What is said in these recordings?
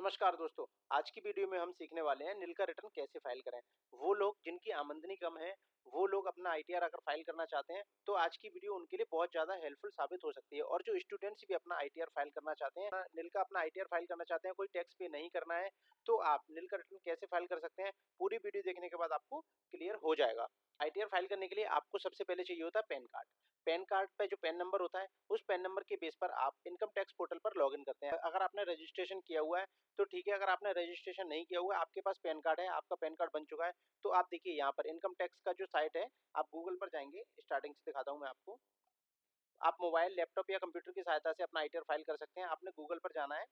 नमस्कार दोस्तों। आज की वीडियो में हम सीखने वाले हैं निल का रिटर्न कैसे फाइल करें। वो लोग जिनकी आमदनी कम है, वो लोग अपना आईटीआर अगर फाइल करना चाहते हैं, तो आज की वीडियो उनके लिए बहुत ज़्यादा हेल्पफुल साबित हो सकती है। और जो स्टूडेंट्स भी अपना आईटीआर फाइल करना चाहते हैं, निल का अपना आईटीआर फाइल करना चाहते हैं, कोई टैक्स पे नहीं करना है, तो आप निल का रिटर्न कैसे फाइल कर सकते हैं, पूरी वीडियो देखने के बाद आपको क्लियर हो जाएगा। आईटीआर फाइल करने के लिए आपको सबसे पहले चाहिए होता है पैन कार्ड। पैन कार्ड पे जो पैन नंबर होता है, उस पैन नंबर के बेस पर आप इनकम टैक्स पोर्टल पर लॉगिन करते हैं। अगर आपने रजिस्ट्रेशन किया हुआ है तो ठीक है, अगर आपने रजिस्ट्रेशन नहीं किया हुआ है, आपके पास पैन कार्ड है, आपका पैन कार्ड बन चुका है, तो आप देखिए यहाँ पर इनकम टैक्स का जो साइट है, आप गूगल पर जाएंगे। स्टार्टिंग से दिखाता हूँ मैं आपको। आप मोबाइल, लैपटॉप या कंप्यूटर की सहायता से अपना आईटीआर फाइल कर सकते हैं। आपने गूगल पर जाना है,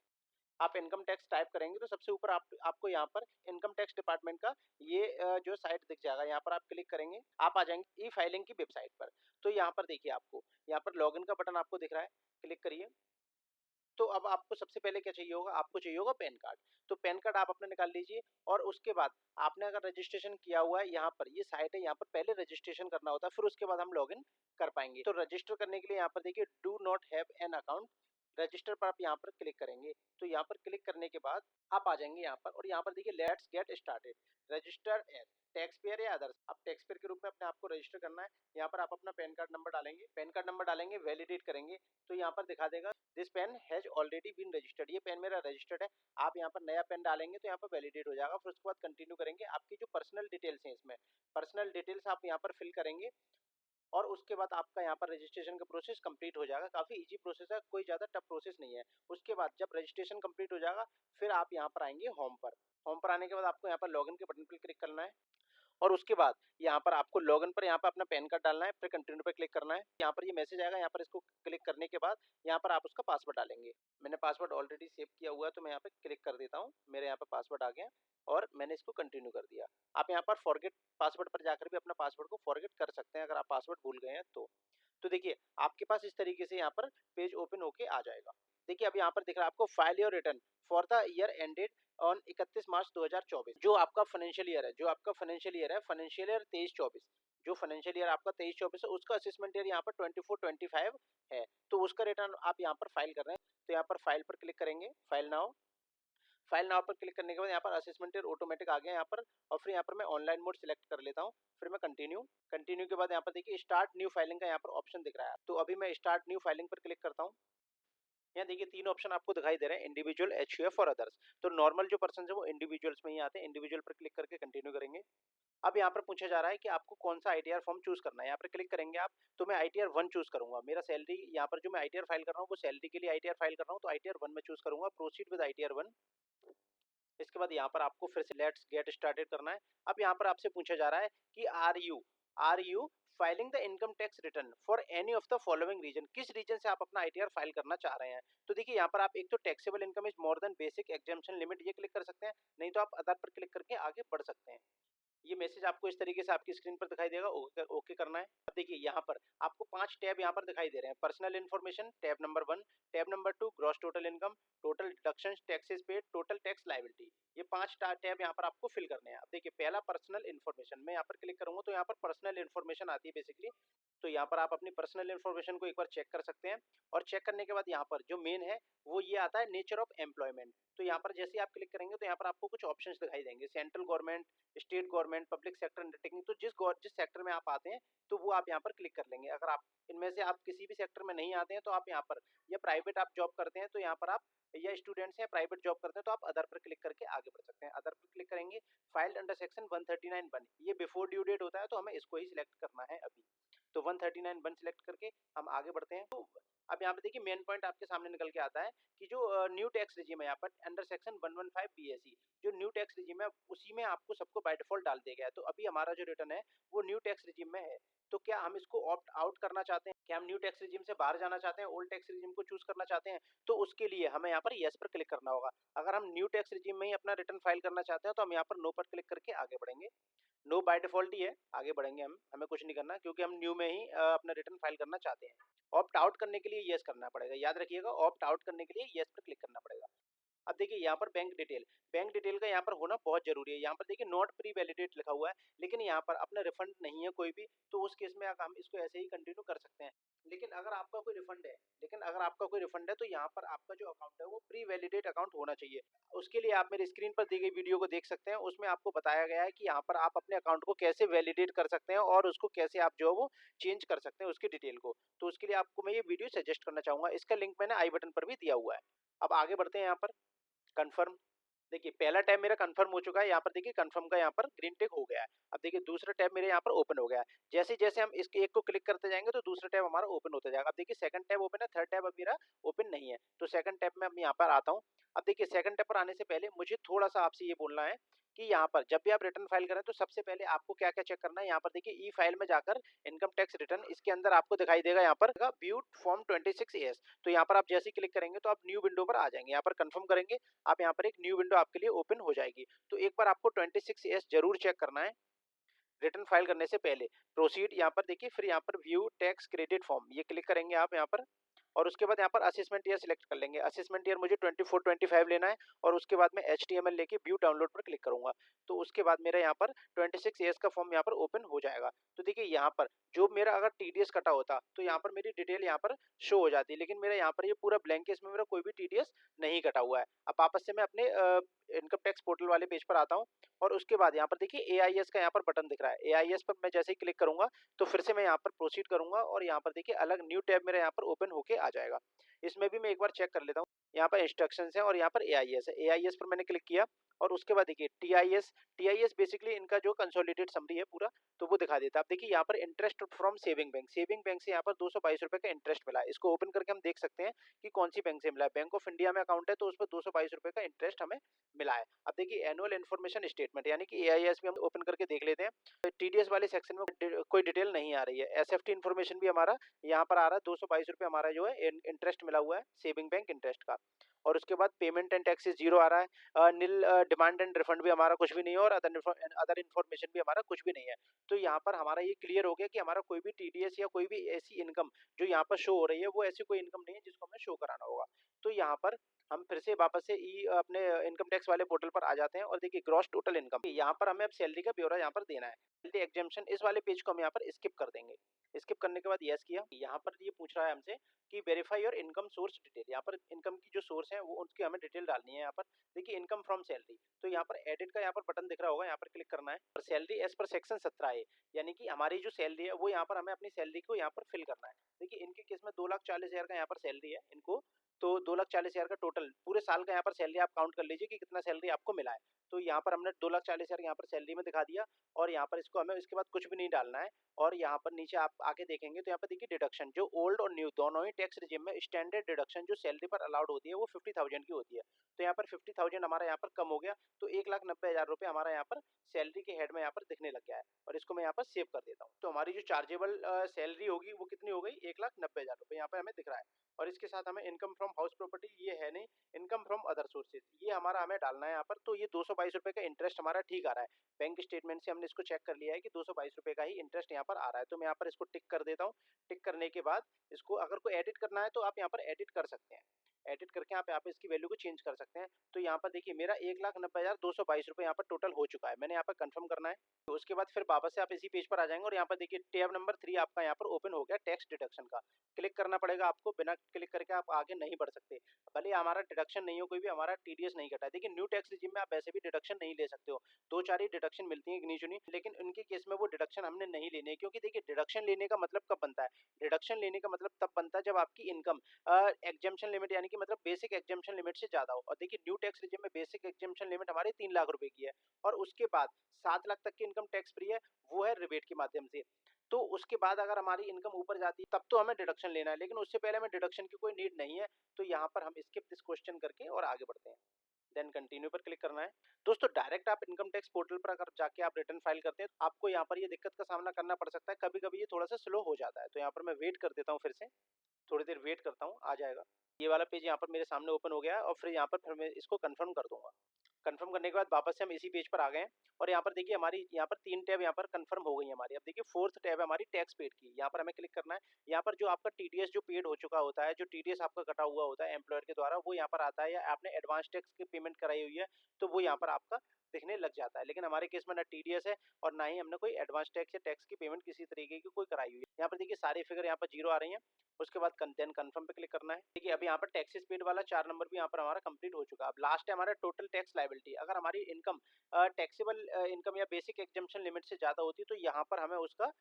आप इनकम टैक्स टाइप करेंगे तो सबसे ऊपर आपको यहाँ पर इनकम टैक्स डिपार्टमेंट का ये जो साइट दिख जाएगा। यहाँ पर आप क्लिक करेंगे, आप आ जाएंगे ई फाइलिंग की वेबसाइट पर। तो यहाँ पर देखिए, आपको यहाँ पर लॉगिन का बटन आपको दिख रहा है, क्लिक करिए। तो अब आपको सबसे पहले क्या चाहिए होगा, आपको चाहिए होगा पैन कार्ड। तो पैन कार्ड आप अपना निकाल लीजिए। और उसके बाद आपने अगर रजिस्ट्रेशन किया हुआ है, यहाँ पर ये साइट है, यहाँ पर पहले रजिस्ट्रेशन करना होता है, फिर उसके बाद हम लॉगिन कर पाएंगे। तो रजिस्टर करने के लिए यहाँ पर देखिए do not have an account, register पर आप यहाँ पर क्लिक करेंगे। तो यहाँ पर क्लिक करने के बाद आप आ जाएंगे यहाँ पर, और यहाँ पर देखिए let's get started, register as tax payer या अदर्स। आप टैक्स पेयर के रूप में अपने आप को रजिस्टर करना है। यहाँ पर आप अपना पैन कार्ड नंबर डालेंगे, पैन कार्ड नंबर डालेंगे, वैलिडेट करेंगे। तो यहाँ पर दिखा देगा this PAN has already been registered, ये पेन मेरा रजिस्टर्ड है। आप यहाँ पर नया पेन डालेंगे तो यहाँ पर वैलिडेट हो जाएगा। फिर उसके बाद कंटिन्यू करेंगे। आपकी जो पर्सनल डिटेल्स हैं, इसमें पर्सनल डिटेल्स आप यहाँ पर फिल करेंगे, और उसके बाद आपका यहाँ पर रजिस्ट्रेशन का प्रोसेस कंप्लीट हो जाएगा। काफ़ी इजी प्रोसेस है, कोई ज़्यादा टफ प्रोसेस नहीं है। उसके बाद जब रजिस्ट्रेशन कंप्लीट हो जाएगा, फिर आप यहाँ पर आएंगे होम पर। होम पर आने के बाद आपको यहाँ पर लॉगिन के बटन पर क्लिक करना है, और उसके बाद यहाँ पर आपको लॉगिन पर यहाँ पर अपना पैन कार्ड डालना है, फिर कंटिन्यू पे क्लिक करना है। यहाँ पर ये मैसेज आएगा, यहाँ पर इसको क्लिक करने के बाद यहाँ पर आप उसका पासवर्ड डालेंगे। मैंने पासवर्ड ऑलरेडी सेव किया हुआ है, तो मैं यहाँ पे क्लिक कर देता हूँ। मेरे यहाँ पर पासवर्ड आ गया और मैंने इसको कंटिन्यू कर दिया। आप यहाँ पर फॉरगेट पासवर्ड पर जाकर भी अपना पासवर्ड को फॉरगेट कर सकते हैं, अगर आप पासवर्ड भूल गए हैं तो देखिए आपके पास इस तरीके से यहाँ पर पेज ओपन होके आ जाएगा। देखिए अब यहाँ पर दिख रहा है आपको file your return for the year ended on 31 मार्च 2024। जो आपका फाइनेंशियल ईयर है, फाइनेंशियल ईयर 23-24, जो फाइनेंशियल ईयर आपका 23-24 है, उसका असेसमेंट ईयर यहाँ पर 24-25 है। तो उसका रिटर्न आप यहाँ पर फाइल कर रहे हैं। तो यहाँ पर फाइल पर क्लिक करेंगे, फाइल नाउ पर क्लिक करने के बाद यहाँ पर असेसमेंट ईयर ऑटोमेटिक आ गया यहाँ पर। और फिर यहाँ पर मैं ऑनलाइन मोड सिलेक्ट कर लेता हूँ। फिर मैं कंटिन्यू के बाद यहाँ पर देखिए स्टार्ट न्यू फाइलिंग का यहाँ पर ऑप्शन दिख रहा है। तो अभी मैं स्टार्ट न्यू फाइलिंग पर क्लिक करता हूँ। यहाँ देखिए तीन ऑप्शन आपको दिखाई दे रहे हैं, इंडिविजुअल, एचयूएफ और अदर्स। तो नॉर्मल जो पर्सन है वो इंडिविजुअल्स में ही आते हैं। इंडिविजुअल पर क्लिक करके कंटिन्यू करेंगे। अब यहाँ पर पूछा जा रहा है कि आपको कौन सा आईटीआर फॉर्म चूज करना है। यहाँ पर क्लिक करेंगे आप। तो मैं आईटीआर 1 चूज करूंगा। मेरा सैलरी यहाँ पर जो मैं आईटीआर फाइल कर रहा हूँ वो सैलरी के लिए आईटीआर फाइल कर रहा हूँ, तो आईटीआर 1 में चूज करूंगा। Proceed with ITR 1। इसके बाद यहाँ पर आपको फिर से लेट्स गेट स्टार्टेड करना है। अब यहाँ पर आपसे पूछा जा रहा है कि are you filing the income tax return for any of the following reason, किस रीजन से आप अपना आईटीआर फाइल करना चाह रहे हैं। तो देखिए यहाँ पर आप एक तो taxable income is more than basic exemption limit, ये क्लिक कर सकते हैं, नहीं तो आप अदर पर क्लिक करके आगे बढ़ सकते हैं। ये मैसेज आपको इस तरीके से आपकी स्क्रीन पर दिखाई देगा। ओके करना है। अब देखिए यहाँ पर आपको 5 टैब यहाँ पर दिखाई दे रहे हैं। Personal information tab number 1, tab number 2 gross total income, total deductions, taxes paid, total tax liability. ये 5 टैब यहाँ पर आपको फिल करने हैं। अब देखिए पहला पर्सनल इन्फॉर्मेशन, मैं यहाँ पर क्लिक करूंगा तो यहाँ पर पर्सनल इन्फॉर्मेशन आती है बेसिकली। तो यहाँ पर आप अपनी पर्सनल इन्फॉर्मेशन को एक बार चेक कर सकते हैं। और चेक करने के बाद यहाँ पर जो मेन है वो ये आता है नेचर ऑफ एम्प्लॉयमेंट। तो यहाँ पर जैसे आप क्लिक करेंगे तो यहाँ पर आपको कुछ ऑप्शंस दिखाई देंगे, central government, state government, public sector undertaking. तो जिस सेक्टर में आप आते हैं तो वो आप यहाँ पर क्लिक कर लेंगे। अगर आप इनमें से आप किसी भी सेक्टर में नहीं आते हैं तो आप यहाँ पर, या प्राइवेट आप जॉब करते हैं तो यहाँ पर आप, या स्टूडेंट्स हैं प्राइवेट जॉब करते हैं तो आप अदर पर क्लिक करके आगे बढ़ सकते हैं। अदर पर क्लिक करेंगे, फाइल्ड अंडर सेक्शन 139(1), ये बिफोर ड्यू डेट होता है तो हमें इसको ही सिलेक्ट करना है अभी। तो 139(1) सिलेक्ट करके हम आगे बढ़ते हैं। तो अब यहाँ पे देखिए मेन पॉइंट आपके सामने निकल के आता है कि जो न्यू टैक्स रिजीम है यहाँ पर अंडर सेक्शन 115 बीएसई, जो न्यू टैक्स रिजीम है उसी में आपको सबको बाय डिफॉल्ट डाल दिया गया है। तो अभी हमारा जो रिटर्न है वो न्यू टैक्स रिजीम में है। तो क्या हम इसको ऑप्ट आउट करना चाहते हैं, क्या हम न्यू टैक्स रिजीम से बाहर जाना चाहते हैं, ओल्ड टैक्स रिजीम को चूज करना चाहते हैं, तो उसके लिए हमें यहाँ पर यस पर क्लिक करना होगा। अगर हम न्यू टैक्स रिजीम में ही अपना रिटर्न फाइल करना चाहते हैं तो हम यहाँ पर नो पर क्लिक करके आगे बढ़ेंगे। नो बाय डिफॉल्ट ही है, आगे बढ़ेंगे हम, हमें कुछ नहीं करना क्योंकि हम न्यू में ही अपना रिटर्न फाइल करना चाहते हैं। ऑप्ट आउट करने के लिए यस करना पड़ेगा, याद रखिएगा, ऑप्ट आउट करने के लिए यस पर क्लिक करना पड़ेगा। अब देखिए यहाँ पर बैंक डिटेल का यहाँ पर होना बहुत जरूरी है। यहाँ पर देखिए नॉट प्री वैलिडेट लिखा हुआ है, लेकिन यहाँ पर अपना रिफंड नहीं है कोई भी, तो उस केस में हम इसको ऐसे ही कंटिन्यू कर सकते हैं। लेकिन अगर आपका कोई रिफंड है तो यहाँ पर आपका जो अकाउंट है वो प्री वैलिडेट अकाउंट होना चाहिए। उसके लिए आप मेरी स्क्रीन पर दी गई वीडियो को देख सकते हैं, उसमें आपको बताया गया है कि यहाँ पर आप अपने अकाउंट को कैसे वैलिडेट कर सकते हैं और उसको कैसे आप जो है वो चेंज कर सकते हैं उसकी डिटेल को। तो उसके लिए आपको मैं ये वीडियो सजेस्ट करना चाहूँगा, इसका लिंक मैंने आई बटन पर भी दिया हुआ है। अब आगे बढ़ते हैं यहाँ पर कन्फर्म। देखिए पहला टैब मेरा कंफर्म हो चुका है, यहाँ पर देखिए कंफर्म का यहाँ पर ग्रीन टिक हो गया है। अब देखिए दूसरा टैब मेरे यहाँ पर ओपन हो गया है। जैसे-जैसे हम इसके एक को क्लिक करते जाएँगे तो दूसरा टैब हमारा ओपन होता जाएगा। अब देखिए सेकंड टैब ओपन है, थर्ड टैब अब मेरा ओपन नहीं है। तो सेकंड टैब में अब यहाँ पर आता हूँ। अब देखिए सेकंड टैब पर आने से पहले मुझे थोड़ा-सा आपसे ये बोलना है कि यहाँ पर जब भी आप रिटर्न फाइल करें तो सबसे पहले आपको क्या-क्या चेक करना है। यहाँ पर देखिए ई फाइल में जाकर इनकम टैक्स रिटर्न इसके अंदर आपको दिखाई देगा यहाँ पर व्यू फॉर्म 26 एएस। तो यहाँ पर आप जैसे ही क्लिक करेंगे तो आप न्यू विंडो पर आ जाएँगे। यहाँ पर कन्फर्म करेंगे, आप यहाँ पर एक न्यू विंडो आपके लिए ओपन हो जाएगी। तो एक बार आपको 26 एस जरूर चेक करना है रिटर्न फाइल करने से पहले। प्रोसीड यहाँ पर देखिए, फिर यहाँ पर व्यू टैक्स क्रेडिट फॉर्म ये क्लिक करेंगे आप यहाँ पर, और उसके बाद यहाँ पर असेसमेंट ईयर सिलेक्ट कर लेंगे। असेसमेंट ईयर मुझे 24-25 लेना है और उसके बाद मैं एचटीएमएल लेके व्यू डाउनलोड पर क्लिक करूंगा। तो उसके बाद मेरा यहाँ पर 26 ईयर्स का फॉर्म यहाँ पर ओपन हो जाएगा। तो देखिए यहाँ पर जो मेरा अगर टीडीएस कटा होता तो यहाँ पर मेरी डिटेल यहाँ पर शो हो जाती, लेकिन मेरा यहाँ पर ये पूरा ब्लैंक है, इसमें मेरा कोई भी टीडीएस नहीं कटा हुआ है। अब वापस से मैं अपने इनकम टैक्स पोर्टल वाले पेज पर आता हूँ और उसके बाद यहाँ पर देखिए एआईएस का यहाँ पर बटन दिख रहा है। एआईएस पर मैं जैसे ही क्लिक करूंगा तो फिर से मैं यहाँ पर प्रोसीड करूंगा और यहाँ पर देखिए अलग न्यू टैब मेरा यहाँ पर ओपन होके आ जाएगा। इसमें भी मैं एक बार चेक कर लेता हूँ। यहाँ पर इंस्ट्रक्शंस है और यहाँ पर एआईएस है। एआईएस पर मैंने क्लिक किया और उसके बाद देखिए टीआईएस। टीआईएस बेसिकली इनका जो कंसोलिडेट समरी है पूरा, तो वो दिखा देता है। अब देखिए यहाँ पर इंटरेस्ट फ्रॉम सेविंग बैंक से यहाँ पर 222 रुपए का इंटरेस्ट मिला है। इसको ओपन करके हम देख सकते हैं कि कौन सी बैंक से मिला है। बैंक ऑफ इंडिया में अकाउंट है तो उस पर 222 रुपए का इंटरेस्ट हमें मिला है। अब देखिए एनुअल इन्फॉर्मेशन स्टेटमेंट यानी कि एआईएस भी हम ओपन करके देख लेते हैं। टीडीएस वाले सेक्शन में कोई डिटेल नहीं आ रही है। एसएफटी इन्फॉर्मेशन भी हमारा यहाँ पर आ रहा है। 222 रुपए हमारा जो है इंटरेस्ट मिला हुआ है सेविंग बैंक इंटरेस्ट का। और उसके बाद पेमेंट एंड टैक्सेस जीरो आ रहा है। नील डिमांड एंड रिफंड भी हमारा कुछ भी नहीं है और अदर इन्फॉर्मेशन भी हमारा कुछ भी नहीं है। तो यहाँ पर हमारा ये क्लियर हो गया कि हमारा कोई भी टीडीएस या कोई भी ऐसी इनकम जो यहाँ पर शो हो रही है वो ऐसी कोई इनकम नहीं है जिसको हमें शो कराना होगा। तो यहाँ पर हम फिर से वापस से अपने इनकम टैक्स वाले पोर्टल पर आ जाते हैं और देखिए ग्रॉस टोटल इनकम यहाँ पर हमें अब सैलरी का ब्यौरा यहाँ पर देना है। सैलरी एग्जेम्पशन इस वाले पेज को हम यहाँ पर स्किप कर देंगे। स्किप करने के बाद यस किया। यहाँ पर ये पूछ रहा है हमसे कि verify your income source detail. यहाँ पर इनकम की जो सोर्स है वो उसकी हमें डिटेल डालनी है। यहाँ पर देखिए इनकम फ्रॉम सैलरी, तो यहाँ पर एडिट का यहाँ पर बटन दिख रहा होगा, यहाँ पर क्लिक करना है और सैलरी एज पर सेक्शन 17 है, यानी कि हमारी जो सैलरी है वो यहाँ पर हमें अपनी सैलरी को यहाँ पर फिल करना है। देखिए इनके केस में 2,40,000 का यहाँ पर सैलरी है इनको, तो 2,40,000 का टोटल पूरे साल का यहाँ पर सैलरी आप काउंट कर लीजिए कि कितना सैलरी आपको मिला है। तो यहाँ पर हमने 2,40,000 यहाँ पर सैलरी में दिखा दिया और यहाँ पर इसको हमें इसके बाद कुछ भी नहीं डालना है। और यहाँ पर नीचे आप आके देखेंगे तो यहाँ पर देखिए डिडक्शन जो ओल्ड और न्यू दोनों ही टैक्स रिजिम में स्टैंडर्ड डिडक्शन जो सैलरी पर अलाउड होती है वो 50,000 की होती है। तो यहाँ पर 50,000 हमारा यहाँ पर कम हो गया, तो 1,90,000 रुपये हमारा यहाँ पर सैलरी के हेड में यहाँ पर दिखने लग गया है और इसको मैं यहाँ पर सेव कर देता हूँ। तो हमारी जो चार्जेबल सैलरी होगी वो कितनी हो गई, 1,90,000 रुपये यहाँ पर हमें दिख रहा है। और इसके साथ हमें इनकम फ्रॉम हाउस प्रॉपर्टी ये है नहीं, इनकम फ्रॉम अदर सोर्सेज ये हमारा हमें डालना है यहाँ पर। तो ये 222 रुपये का इंटरेस्ट हमारा ठीक आ रहा है। बैंक स्टेटमेंट से हमने इसको चेक कर लिया है कि 222 रुपये का ही इंटरेस्ट यहाँ पर आ रहा है। तो मैं यहाँ पर इसको टिक कर देता हूँ। टिक करने के बाद इसको अगर कोई एडिट करना है तो आप यहाँ पर एडिट कर सकते हैं। एडिट करके आप यहाँ पे इसकी वैल्यू को चेंज कर सकते हैं। तो यहाँ पर देखिए मेरा 1,90,222 रुपये यहाँ पर टोटल हो चुका है। मैंने यहाँ पर कंफर्म करना है। तो उसके बाद फिर वापस से आप इसी पेज पर आ जाएंगे और यहाँ पर देखिए टैब नंबर 3 आपका यहाँ पर ओपन हो गया टैक्स डिडक्शन का। क्लिक करना पड़ेगा आपको, बिना क्लिक करके आप आगे नहीं बढ़ सकते। भले हमारा डिडक्शन नहीं हो, कोई भी हमारा टीडीएस नहीं कटा है। देखिए न्यू टैक्स रिजिम में आप वैसे भी डिडक्शन नहीं ले सकते हो, 2-4 ही डिडक्शन मिलती है गिनी चुनी, लेकिन उनके केस में वो डिडक्शन हमने नहीं लेने हैं। क्योंकि देखिए डिडक्शन लेने का मतलब कब बनता है, डिडक्शन लेने का मतलब तब बनता है जब आपकी इनकम एग्जेम्पशन लिमिट यानी कि मतलब बेसिक एग्जेम्पशन लिमिट से ज्यादा हो। और देखिए न्यू टैक्स रिजिम में बेसिक एग्जेम्पशन लिमिट हमारे 3 लाख रुपए की है और उसके बाद 7 लाख तक की इनकम टैक्स फ्री है, वो है रिबेट के माध्यम से। तो उसके बाद अगर हमारी इनकम ऊपर जाती है तब तो हमें डिडक्शन लेना है, लेकिन उससे पहले हमें डिडक्शन की कोई नीड नहीं है। तो यहाँ पर हम स्किप दिस क्वेश्चन करके और आगे बढ़ते हैं। देन कंटिन्यू पर क्लिक करना है। दोस्तों डायरेक्ट आप इनकम टैक्स पोर्टल पर अगर जाके आप रिटर्न फाइल करते हैं तो आपको यहाँ पर ये दिक्कत का सामना करना पड़ सकता है, कभी कभी ये थोड़ा सा स्लो हो जाता है। तो यहाँ पर मैं वेट कर देता हूँ, फिर से थोड़ी देर वेट करता हूँ, आ जाएगा। ये वाला पेज यहाँ पर मेरे सामने ओपन हो गया है और फिर यहाँ पर फिर मैं इसको कंफर्म कर दूंगा। कंफर्म करने के बाद वापस से हम इसी पेज पर आ गए हैं और यहाँ पर देखिए हमारी यहाँ पर 3 टैब यहाँ पर कंफर्म हो गई है हमारी। अब देखिए 4th टैब है हमारी टैक्स पेड की, यहाँ पर हमें क्लिक करना है। यहाँ पर जो आपका टीडीएस जो पेड हो चुका होता है, जो टीडीएस आपका कटा हुआ होता है एम्प्लॉयर के द्वारा, वो यहाँ पर आता है, या आपने एडवांस टैक्स की पेमेंट कराई हुई है तो वो यहाँ पर आपका दिखने लग जाता है। लेकिन हमारे केस में ना टीडीएस है और ना ही हमने कोई एडवांस टैक्स या टैक्स की पेमेंट किसी तरीके की कोई कराई हुई है। यहाँ पर देखिए सारी फिगर यहाँ पर जीरो आ रही है। उसके बाद देन कन्फर्म पे क्लिक करना है। देखिए अब यहाँ पर टैक्सेस पेड वाला 4 नंबर भी यहाँ पर हमारा कंप्लीट हो चुका है। अब लास्ट है हमारा टोटल टैक्स लायबिलिटी। अगर हमारी इनकम टैक्सेबल इनकम या बेसिक एग्जम्पशन लिमिट से ज़्यादा होती तो यहाँ पर हमें उसका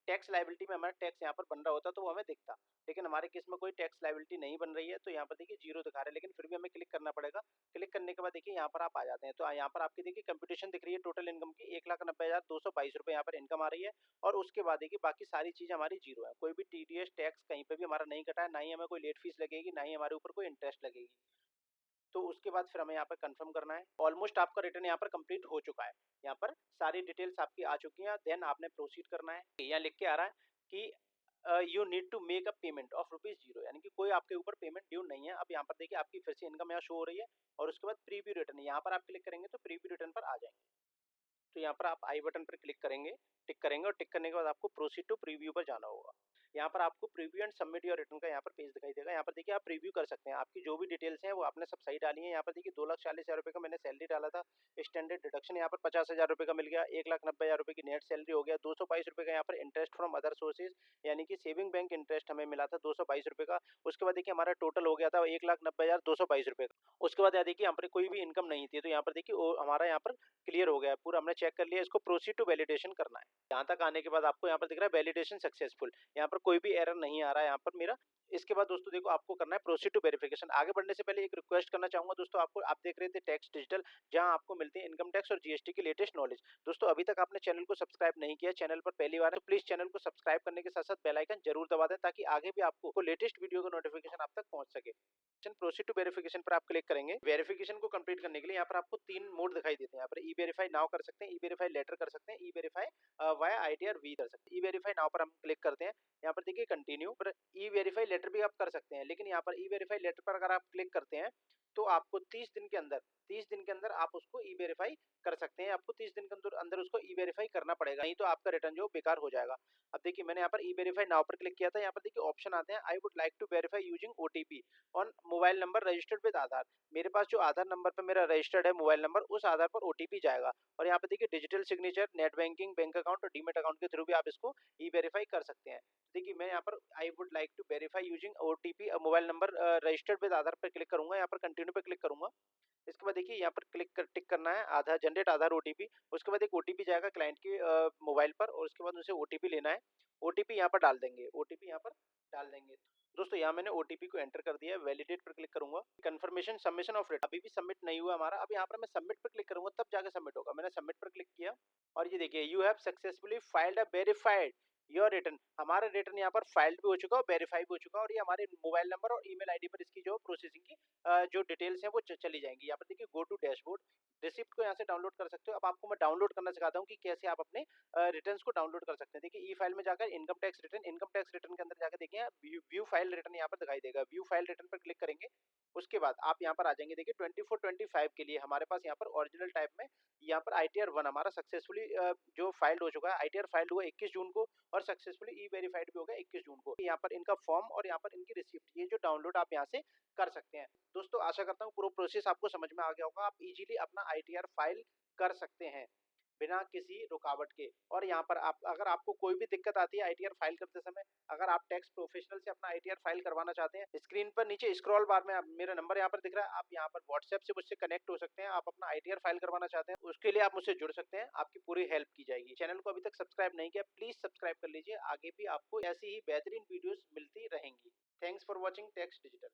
टैक्स लायबिलिटी में हमारा टैक्स यहाँ पर बन रहा होता तो वो हमें दिखता। लेकिन हमारे केस में कोई टैक्स लायबिलिटी नहीं बन रही है तो यहाँ पर देखिए जीरो दिखा रहा है, लेकिन फिर भी हमें क्लिक करना पड़ेगा। क्लिक करने के बाद देखिए यहाँ पर आप आ जाते हैं, तो यहाँ पर आपकी देखिए कंप्यूटेशन दिख रही है टोटल इनकम की 1,90,222 रुपये यहाँ पर इनकम आ रही है। और उसके बाद देखिए बाकी सारी चीज़ हमारी जीरो है, कोई भी टीडीएस टैक्स कहीं पे भी हमारा नहीं कटा है, ना ही हमें कोई लेट फीस लगेगी, ना ही हमारे ऊपर कोई इंटरेस्ट लगेगी। तो उसके बाद फिर हमें यहाँ पर कंफर्म करना है। ऑलमोस्ट आपका रिटर्न यहाँ पर कंप्लीट हो चुका है। यहाँ पर सारी डिटेल्स आपकी आ चुकी हैं। देन आपने प्रोसीड करना है। यहाँ लिख के आ रहा है कि you need to make a payment of ₹0, यानी कि कोई आपके ऊपर पेमेंट ड्यू नहीं है। अब यहाँ पर देखिए आपकी फिर से इनकम यहाँ शो हो रही है और उसके बाद प्रीव्यू रिटर्न, यहाँ पर आप क्लिक करेंगे तो प्रीव्यू रिटर्न पर आ जाएंगे। तो यहाँ पर आप आई बटन पर क्लिक करेंगे, टिक करेंगे और टिक करने के बाद आपको प्रोसीड टू प्रीव्यू पर जाना होगा। यहाँ पर आपको preview and submit your return का यहाँ पर पेज दिखाई देगा। यहाँ पर देखिए आप प्रीव्यू कर सकते हैं। आपकी जो भी डिटेल्स हैं वो आपने सब सही डाली है। यहाँ पर देखिए 2,40,000 रुपये का मैंने सैलरी डाला था। स्टैंडर्ड डिडक्शन यहाँ पर 50,000 रुपये का मिल गया। 1,90,000 रुपये की नेट सैलरी हो गया। 222 रुपये का यहाँ पर इंटरेस्ट फ्रॉम अदर सोर्सेज, यानी कि सेविंग बैंक इंटरेस्ट हमें मिला था 222 रुपये का। उसके बाद देखिए हमारा टोटल हो गया था 1,90,222 रुपये का। उसके बाद यहाँ देखिए यहाँ पर कोई भी इनकम नहीं थी, तो यहाँ पर देखिए हमारा यहाँ पर क्लियर हो गया है पूरा, हमने चेक कर लिया। इसको प्रोसीड टू वैलिडेशन करना है। यहाँ तक आने के बाद आपको यहाँ पर दिख रहा है वैलिडेशन सक्सेसफुल। यहाँ पर कोई भी एरर नहीं आ रहा है यहाँ पर मेरा। इसके बाद दोस्तों देखो आपको करना है प्रोसीड टू वेरिफिकेशन। आगे बढ़ने से पहले एक रिक्वेस्ट करना चाहूंगा दोस्तों, आपको आप देख रहे थे टैक्स डिजिटल, जहां आपको मिलती है इनकम टैक्स और जीएसटी की लेटेस्ट नॉलेज। दोस्तों अभी तक आपने चैनल को सब्सक्राइब नहीं किया, चैनल पर पहली बार है तो प्लीज चैनल को सब्सक्राइब करने के साथ साथ बेल आइकन जरूर दबा दें, ताकि आगे भी आपको लेटेस्ट वीडियो का नोटिफिकेशन आप तक पहुंच सके। प्रोसीड टू वेरिफिकेशन पर आप क्लिक करेंगे। वेरिफिकेशन को कंप्लीट करने के लिए यहाँ पर आपको 3 मोड दिखाई देते हैं। यहाँ पर ई वेरीफाई नाउ कर सकते हैं, ई वेरीफाई लेटर कर सकते हैं, ई वेरीफाई वाया आईटीआर वी कर सकते हैं। ई वेरीफाई नाउ पर हम क्लिक करते हैं। यहाँ पर देखिए कंटिन्यू पर ई वेरीफाई लेटर भी आप कर सकते हैं, लेकिन यहाँ पर ई वेरीफाई लेटर पर अगर आप क्लिक करते हैं तो आपको 30 दिन के अंदर आप उसको ई वेरीफाई कर सकते हैं। आपको 30 दिन के अंदर अंदर उसको ई वेरीफाई करना पड़ेगा, नहीं तो आपका रिटर्न जो बेकार हो जाएगा। अब देखिए मैंने यहाँ पर ई वेरीफाई नाउ पर क्लिक किया था। यहाँ पर देखिए ऑप्शन आते हैं, I would like to verify using OTP on mobile number registered with Aadhaar. मेरे पास जो आधार नंबर पर मेरा रजिस्टर्ड है मोबाइल नंबर, उस आधार पर ओटीपी जाएगा। और यहाँ पे देखिए digital signature, net banking, bank account और डीमेट अकाउंट के थ्रू भी आप इसको ई वेरीफाई कर सकते हैं। देखिए मैं यहाँ पर I would like to verify using OTP mobile number registered with Aadhaar पर क्लिक करूंगा। यहाँ पर कंटिन्यू पे क्लिक करूंगा। इसके बाद देखिए यहाँ पर टिक करना है आधार जनरेट आधार ओटीपी। उसके बाद एक ओटीपी जाएगा क्लाइंट की मोबाइल पर और उसके बाद उनसे ओटीपी लेना है। ओटीपी यहाँ पर डाल देंगे, ओटीपी यहाँ पर डाल देंगे। दोस्तों यहाँ मैंने ओटीपी को एंटर कर दिया है। वैलिडेट पर क्लिक करूंगा। कंफर्मेशन सबमिशन ऑफ रिटर्न अभी भी सबमिट नहीं हुआ हमारा। अब यहाँ पर मैं सबमिट पर क्लिक करूंगा तब जाकर सबमिट होगा। मैंने सबमिट पर क्लिक किया और ये देखिए you have successfully filed a verified your return. हमारा रिटर्न यहाँ पर फाइल्ड भी हो चुका है और वेरीफाई भी हो चुका है, और ये हमारे मोबाइल नंबर और ईमेल आईडी पर इसकी जो प्रोसेसिंग की जो डिटेल्स हैं वो चली जाएंगी। यहाँ पर देखिए गो टू डैशबोर्ड, रिसिप्ट को यहाँ से डाउनलोड कर सकते हो। अब आपको मैं डाउनलोड करना सिखाता हूँ कि कैसे आप अपने रिटर्न्स को डाउनलोड कर सकते हैं। देखिए ई फाइल में जाकर इनकम टैक्स रिटर्न के अंदर जाकर देखिए व्यू फाइल रिटर्न यहाँ पर दिखाई देगा। व्यू फाइल रिटर्न पर क्लिक करेंगे। उसके बाद आप यहाँ पर आ जाएंगे। देखिए 24-25 के लिए हमारे पास यहाँ पर ओरिजिनल टाइप में यहाँ पर ITR 1 हमारा सक्सेसफुली जो फाइल्ड हो चुका है। ITR फाइल्ड हुआ 21 जून को और सक्सेसफुली ई वेरीफाइड भी हो गया 21 जून को। यहाँ पर इनका फॉर्म और यहाँ पर इनकी रिसिप्ट, ये जो डाउनलोड आप यहाँ से कर सकते हैं। दोस्तों आशा करता हूँ पूरा प्रोसेस आपको समझ में आ गया होगा। आप इजीली अपना ITR फाइल कर सकते हैं बिना किसी रुकावट के। और यहाँ पर आप अगर आपको कोई भी दिक्कत आती है ITR फाइल करते समय, अगर आप टैक्स प्रोफेशनल से अपना ITR फाइल करवाना चाहते हैं, स्क्रीन पर नीचे स्क्रॉल बार में मेरा नंबर यहाँ पर दिख रहा है, आप यहाँ पर व्हाट्सएप से मुझसे कनेक्ट हो सकते हैं। आप अपना ITR फाइल करवाना चाहते हैं उसके लिए आप मुझसे जुड़ सकते हैं, आपकी पूरी हेल्प की जाएगी। चैनल को अभी तक सब्सक्राइब नहीं किया, प्लीज सब्सक्राइब कर लीजिए। आगे भी आपको ऐसी ही बेहतरीन वीडियोस मिलती रहेंगी। Thanks for watching tax digital.